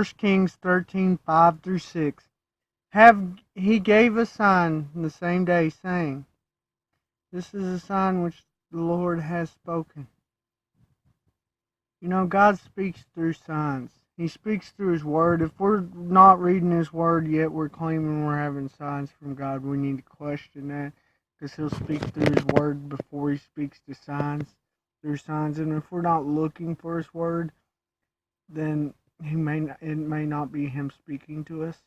1 Kings 13:5-6. He gave a sign the same day, saying, "This is a sign which the Lord has spoken." You know, God speaks through signs. He speaks through His Word. If we're not reading His Word yet, we're claiming we're having signs from God. We need to question that, because He'll speak through His Word before He speaks to signs, through signs. And if we're not looking for His Word, then it may not be Him speaking to us.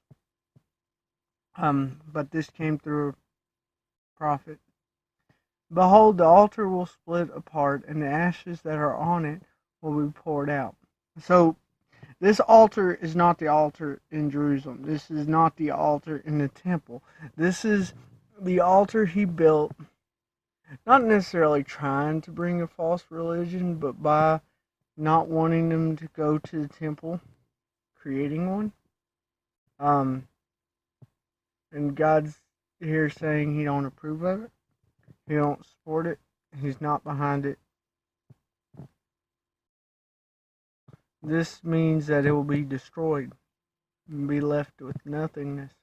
But this came through a prophet. "Behold, the altar will split apart, and the ashes that are on it will be poured out." So, this altar is not the altar in Jerusalem. This is not the altar in the temple. This is the altar he built, not necessarily trying to bring a false religion, but by not wanting them to go to the temple, creating one. And God's here saying He don't approve of it. He don't support it. He's not behind it. This means that it will be destroyed and be left with nothingness.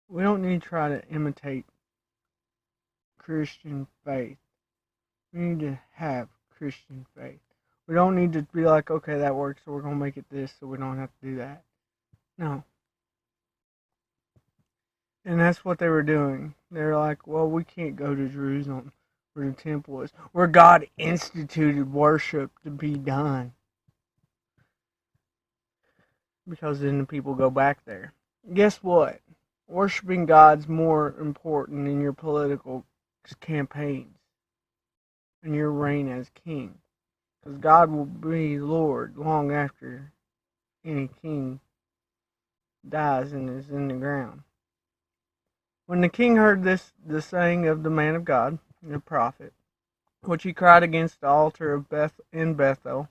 We don't need to try to imitate Christian faith. We need to have Christian faith. We don't need to be like, okay, that works, so we're going to make it this so we don't have to do that. No. And that's what they were doing. They're like, well, we can't go to Jerusalem where the temple is, where God instituted worship to be done, because then the people go back there. Guess what? Worshiping God's more important in your political campaigns and your reign as king, because God will be Lord long after any king dies and is in the ground. When the king heard this, the saying of the man of God, the prophet, which he cried against the altar of in Bethel,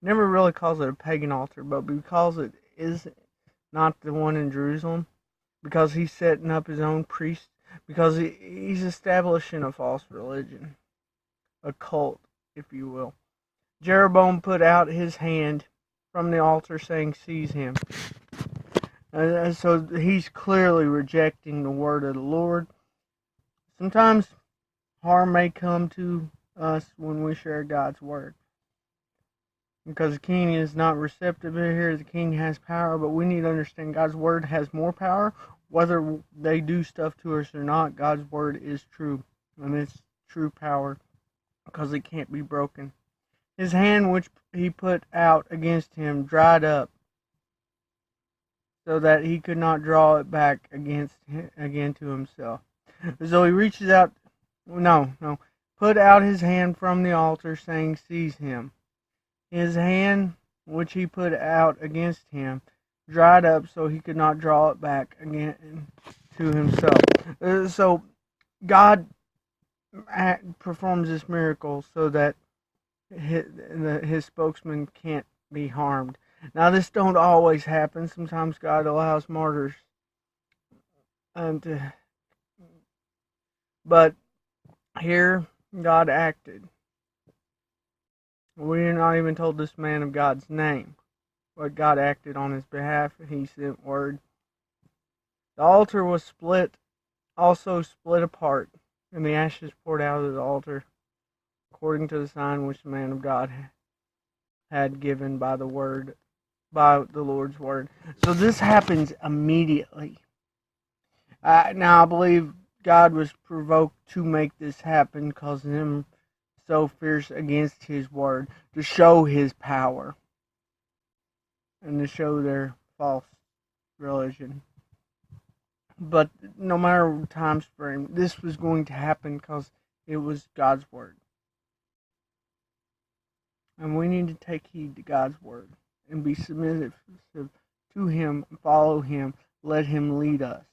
never really calls it a pagan altar, but because it is not the one in Jerusalem, because he's setting up his own priests, because he's establishing a false religion, a cult, if you will. Jeroboam put out his hand from the altar, saying, "Seize him." So he's clearly rejecting the word of the Lord. Sometimes harm may come to us when we share God's word, because the king is not receptive here. The king has power, but we need to understand God's word has more power. Whether they do stuff to us or not, God's word is true, and it's true power, because it can't be broken. His hand which he put out against him dried up, so that he could not draw it back again to himself. So he reaches out, put out his hand from the altar, saying, "Seize him." His hand which he put out against him dried up, so he could not draw it back again to himself. So God performs this miracle so that his spokesman can't be harmed. Now, this don't always happen. Sometimes God allows martyrs, but here God acted. We're not even told this man of God's name, but God acted on his behalf. He sent word. The altar was also split apart, and the ashes poured out of the altar, according to the sign which the man of God had given by the Lord's word. So this happens immediately. Now, I believe God was provoked to make this happen, causing him so fierce against his word, to show his power and to show their false religion. But no matter the time frame, this was going to happen because it was God's word. And we need to take heed to God's word and be submissive to him, follow him, let him lead us.